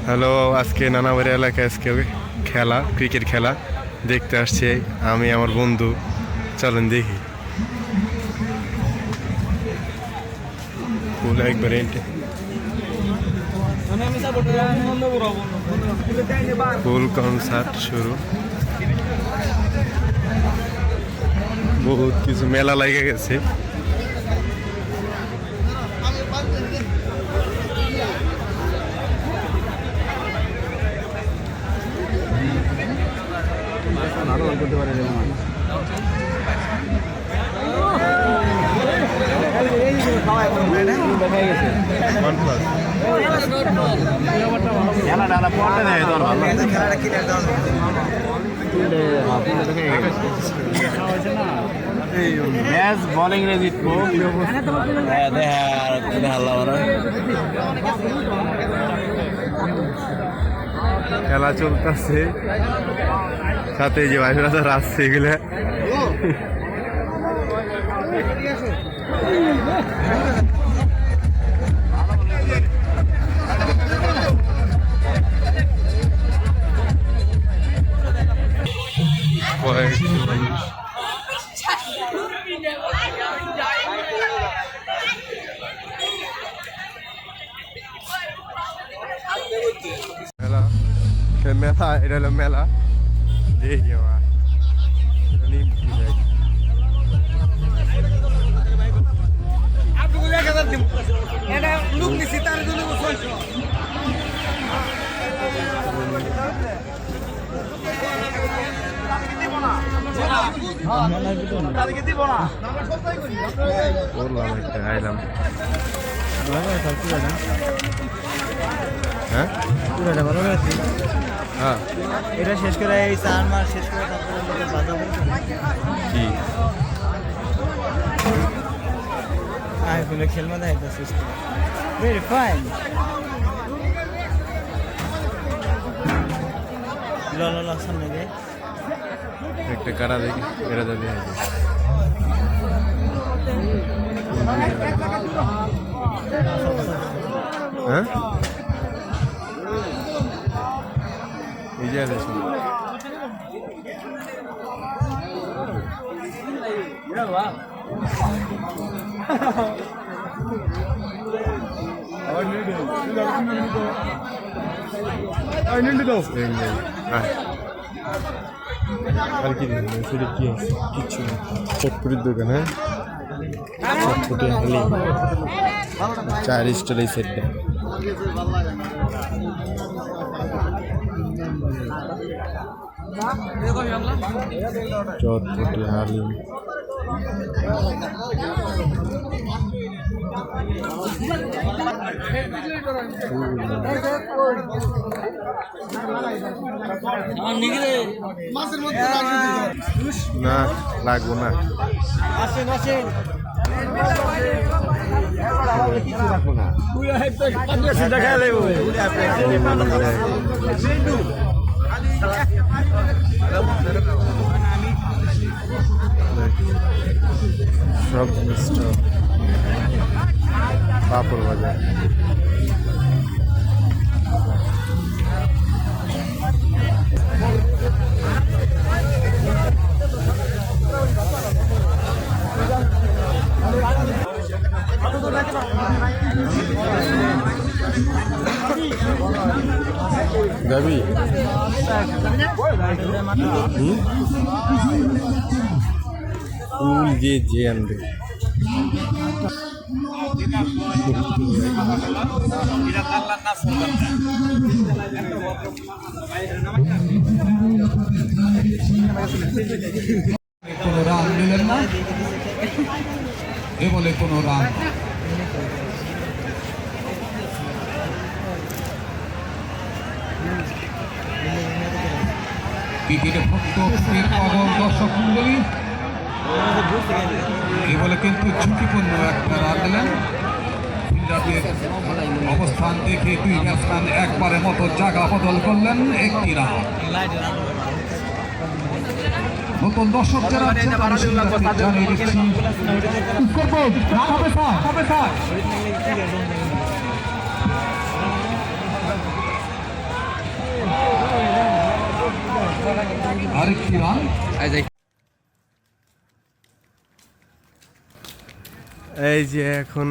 Hello, আজকে নানাবাড়ি এলাকায় আজকে খেলা, ক্রিকেট খেলা দেখতে আসছে আমি আমার বন্ধু। চলেন দেখি। একবার ফুল কনসার্ট শুরু, বহুত কিছু মেলা লেগে গেছে। খেলা চলতেছে, সাথে যে ভাইরা আসছে এগুলা মেলা, এটা হলো মেলা। দেখি আইলাম। হ্যাঁ, হ্যাঁ, এটা শেষ করে এই 4 মাস শেষ করে কি আইফোনে খেলমা দেখাইতেছিস। Very fine. ল সামনে দে একটা কাটা দেখি, এটা যাবে। হ্যাঁ, এই যে আছে আর কি সেটা কি আছে? কিচ্ছু না, চটপুরির দোকান। হ্যাঁ, চটপুটি হালি 4 স্টার এই সেটটা। চটপুটি হালি না লাগবো না। সব জিনিস পাপড় বাজার। যাবি? ফুল যে আনবে। কোনো রান দিলেন না, এ বলে কোনো রান। ক্রিকেটে ভক্ত পাগল দর্শক মন্ডলী, এ বলে কিন্তু ঝুঁকিপূর্ণ একটা রান দিলেন। ফিল্ডারদের অবস্থান দেখে 2 ব্যাটসম্যান একবারের মতো জায়গা বদল করলেন, 1টি রান। নতুন দর্শক যারা জানিয়ে দিচ্ছি একটি রান। এই যে এখন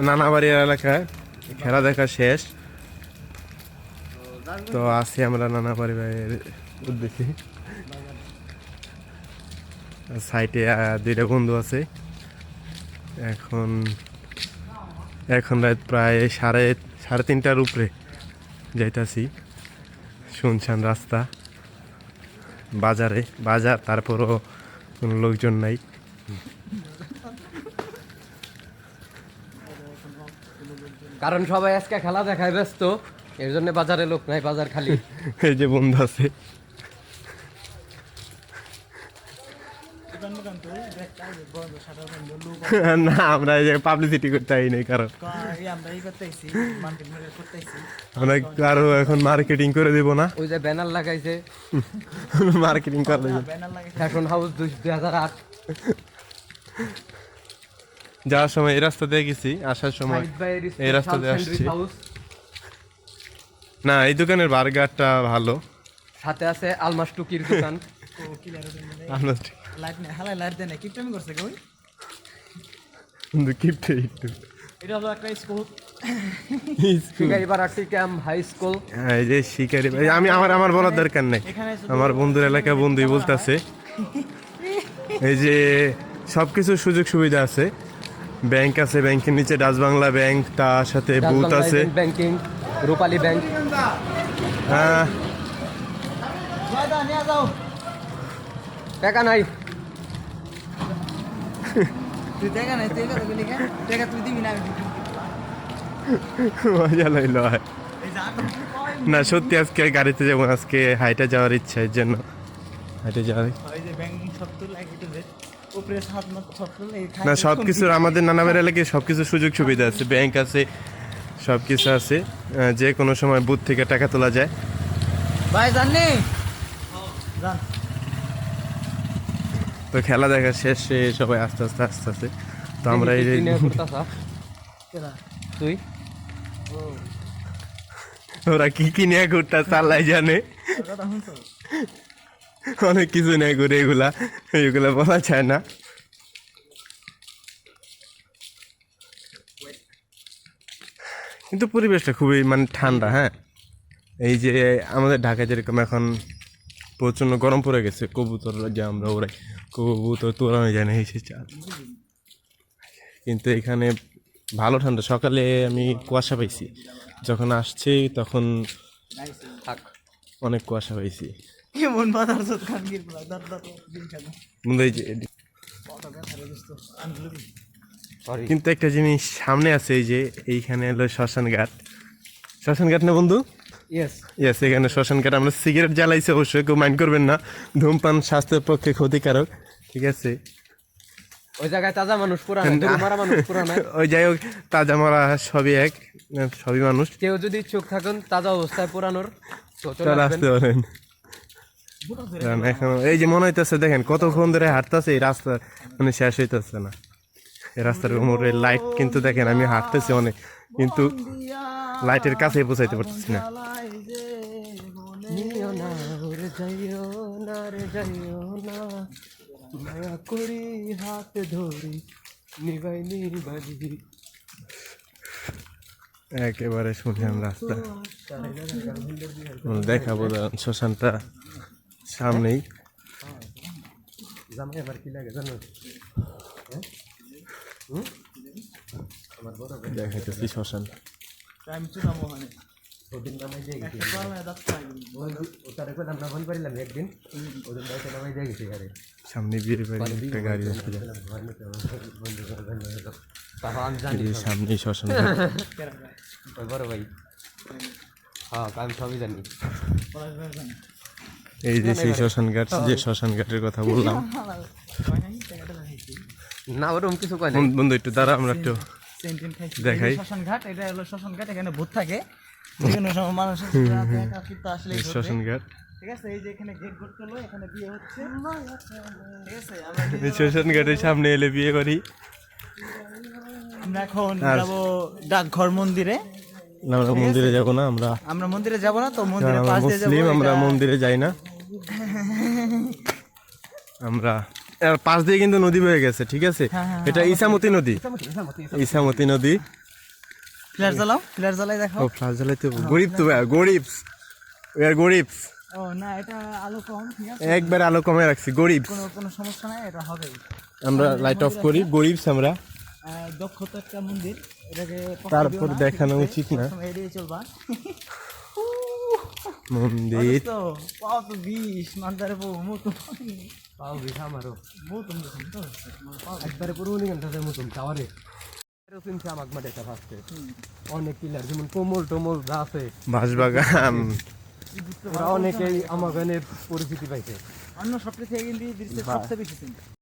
নানাবাড়ির এলাকায় খেলা দেখা শেষ, তো আছি আমরা নানাবাড়ি ভাইয়ের উদ্দেশ্যে। সাইটে দুইটা বন্ধু আছে। এখন রাত প্রায় সাড়ে 3:30টার উপরে যাইতাছি। শুনশান রাস্তা, বাজার, তারপরও কোনো লোকজন নাই। কারণ সবাই আজকে খেলা দেখায় ব্যস্ত, এর জন্য বাজারে লোক নাই, বাজার খালি। এই যে বন্ধু আছে, না আমরা এই যে পাবলিসিটি করতে আই নাই, কারণ আমরা কারো এখন মার্কেটিং করে দিব না। ওই যে ব্যানার লাগাইছে মার্কেটিং করে দিব। Fashion house 2008। যাওয়ার সময় এই রাস্তা দিয়ে গেছি, আসার সময় এই রাস্তা দিয়ে আসছি। না, এই দোকানের বার্গারটা ভালো। সাথে আছে আলমাস টুকির দোকান। কিন্তু কিপটে একটু। Shikaripara camp high school. হ্যাঁ, এই যে শিকারি ভাই, আমার বলার দরকার নেই, আমার বন্ধুর এলাকা বন্ধুই বলতেছে। এই যে সবকিছু সুযোগ সুবিধা আছে, ব্যাংক আছে, ব্যাংকের নিচে ডাচ বাংলা ব্যাংক, তার সাথে বুথ আছে, ব্যাংকিং, রূপালী ব্যাংক। হ্যাঁ টাকা নাই, মজা লাগলো। না সত্যি আজকে গাড়িতে যাবো, আজকে হাইটে যাওয়ার ইচ্ছা, এর জন্য হাইটে যাওয়ার। না সবকিছুর আমাদের নানাবার এলাকায় সবকিছু সুযোগ সুবিধা আছে, ব্যাংক আছে, সবকিছু আছে, যে কোনো সময় বুথ থেকে টাকা তোলা যায়। ভাই জাননি তো খেলা দেখা শেষে সবাই আস্তে আস্তে তো আমরা এই যে তুই ওরা কি নিয়ে ঘুরতে চাল্লাই জানে, অনেক কিছু নিয়ে ঘুরে, এগুলা বলা যায় না। কিন্তু পরিবেশটা খুবই মানে ঠান্ডা। হ্যাঁ, এই যে আমাদের ঢাকায় যেরকম এখন প্রচণ্ড গরম পড়ে গেছে, কবুতর যে আমরা ওরাই কবুতর তোলানো যায় না এসে চাল, কিন্তু এখানে ভালো ঠান্ডা। সকালে আমি কুয়াশা পাইছি, যখন আসছি তখন অনেক কুয়াশা পাইছি। কিন্তু একটা জিনিস সামনে আছে, এই যে এইখানে হলো শ্মশান ঘাট না বন্ধু? ইয়েস, এখানে শ্মশান ঘাট। আমরা সিগারেট জ্বালাইছি, অবশ্যই কেউ মাইন্ড করবেন না, ধূমপান স্বাস্থ্যের পক্ষে ক্ষতিকারক, ঠিক আছে? ওই জায়গায় তাজা মানুষ পুরানো, মারা মানুষ পুরানো। ওই যাই হোক, তাজা মারা সবই এক, সবই মানুষ। কেউ যদি ইচ্ছুক থাকেন তাজা অবস্থায় পুরানোর, চলে আসতে পারেন। এখন এই যে মনে হইতেছে, দেখেন কতক্ষণ ধরে হাঁটতেছে, এই রাস্তা মানে শেষ হইতেছে না। এই রাস্তার উপরে লাইট, কিন্তু দেখেন আমি হাঁটতেছি অনেক, কিন্তু লাইটের কাছে পৌঁছাইতে পারতেছি না। একেবারে শুনলাম রাস্তা, দেখাবো শ্মশানটা সামনেই। দেখাইতেছি শ্মশান। সামনে বিয়ের বাড়ি, একটা গাড়ি আসতে যায়, সামনে শ্মশান। বড় ভাই, হ্যাঁ আমি সবই জানি। এই যে সেই শ্মশান ঘাট, যে শ্মশান ঘাটের কথা বললাম। না ওরকম কিছু কয় না বন্ধু, একটু দাঁড়া, আমরা একটু দেখাই। শ্মশান ঘাট, এটা হলো শ্মশান ঘাট, এখানে ভূত থাকে, যেকোনো সময় মানুষের আসলে শ্মশান ঘাট, ঠিক আছে? এই যে এখানে গেট করতে হলো, এখানে বিয়ে হচ্ছে, ঠিক আছে? এই শ্মশান ঘাটের সামনে এলে বিয়ে করি। আমরা এখন যাবো ডাকঘর মন্দিরে। আমরা মন্দিরে যাবো না, আমরা মন্দিরে যাবো না, তো মন্দিরের পাশ দিয়ে যাবো। মুসলিম, আমরা মন্দিরে যাই না। আমরা এর পাশ দিয়ে কিন্তু নদী বয়ে গেছে, ঠিক আছে? এটা ইসামতি নদী, ইসামতি নদী। ফ্ল্যাশ জ্বালাই দেখো। ও ফ্লাশ জ্বালাইতে গরিব তো ভাই, গরিব, উই আর গরিব। ও না, এটা আলো কম, ঠিক আছে, একবার আলো কমে রাখছি, গরিব। কোনো সমস্যা নাই, এটা হবেই। আমরা লাইট অফ করি, গরিব আমরা। দক্ষতা একটা মন্দির, এটাকে তারপর দেখানো উচিত না এড়িয়ে চলবা। মন্দির। তো পাও তো 20 মানদারে বউ মতো পাও বিঠা মারো মতো তো একবারে পুরো নিগন্তাদের মতন টাওয়ারে চিনছে আমাকে মাঠে একটা ফার্স্টে অনেক পিলার যেমন কোমল টোমল যা আছে বাঁশবাগান। ওরা অনেকেই আমার গানের পরিচিতি পাইছে। অন্য সবচেয়ে থেকে কিন্তু এই দৃশ্যের সবচেয়ে বেশি চিন্তা